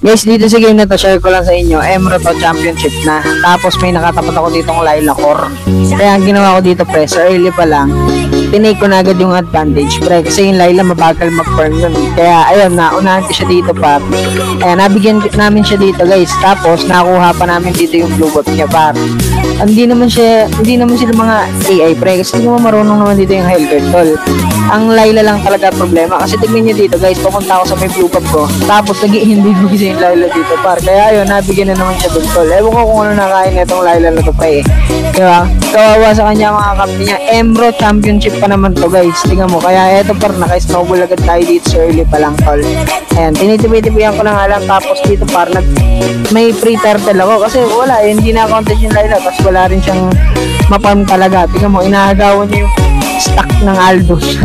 Guys, dito sa game na to, share ko lang sa inyo, Emerald Championship na. Tapos may nakatapat ako dito ng Layla Core. Kaya ang ginawa ko dito, pre, sa early pa lang, tinake ko na agad yung advantage, pre. Kasi yung Layla mabagal mag-farm nun. Kaya, ayun, naunahan ko siya dito, par. Kaya, nabigyan namin siya dito, guys. Tapos, nakuha pa namin dito yung blue bot niya, par. Hindi naman sila mga AI, pre. Kasi hindi mo marunong naman dito yung Hellgirl, tol. Ang Layla lang talaga problema. Kasi tignan nyo dito, guys, pumunta ako sa may blue bot ko. Tapos, hindi ko kasi yung Layla dito, par. Kaya, ayun, nabigyan na naman siya dun, tol. Ewan ko kung ano nakain na itong Layla na to, pre. Diba? Kawawa sa kanya mga kampi niya. Emerald Championship pa naman to, guys. Tingnan mo. Kaya eto par, naka-snowball agad tayo dito sa early pa lang, tol. Ayan, tinitipi-tipihan ko na nga lang. Tapos dito par, may free turtle ako. Kasi wala, hindi na-contest yung Layla. Tapos wala rin siyang maparm talaga. Tingnan mo, inaagawan niya yung stock ng Aldos.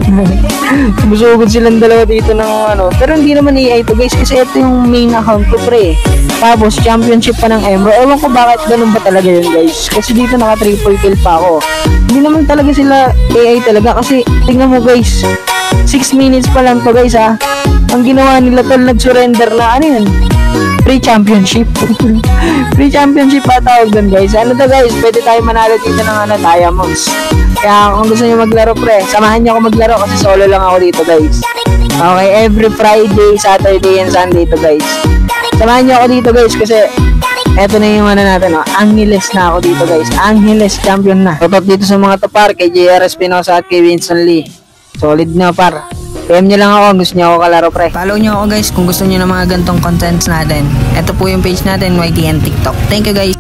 Busugod silang dalawa dito ng ano. Pero hindi naman AI to, guys. Kasi ito yung main account ko, pre. Tapos, championship pa ng Emerald. Ewan ko bakit ganun ba talaga yun, guys. Kasi dito naka-triple kill pa ako. Hindi naman talaga sila AI talaga. Kasi, tingnan mo, guys. 6 minutes pa lang to, guys, ha. Ang ginawa nila, tol, nag-surrender na, ano yun? Free championship. Free championship pa tawag dun, guys. Ano to, guys? Pwede tayo manalo dito ng diamonds. Kaya, kung gusto nyo maglaro, pre, samahan nyo ako maglaro kasi solo lang ako dito, guys. Okay, every Friday, Saturday, and Sunday to, guys. Samahan nyo ako dito, guys, kasi eto na yung ano natin, no? Angeles na ako dito, guys. Angeles champion na. Top dito sa mga to, par, kay JR Espinosa at kay Winston Lee. Solid na, par. PM nyo lang ako kung gusto nyo ako kalaro, pre. Follow nyo ako, guys, kung gusto nyo ng mga gantong contents natin. Ito po yung page natin, YTN TikTok. Thank you, guys.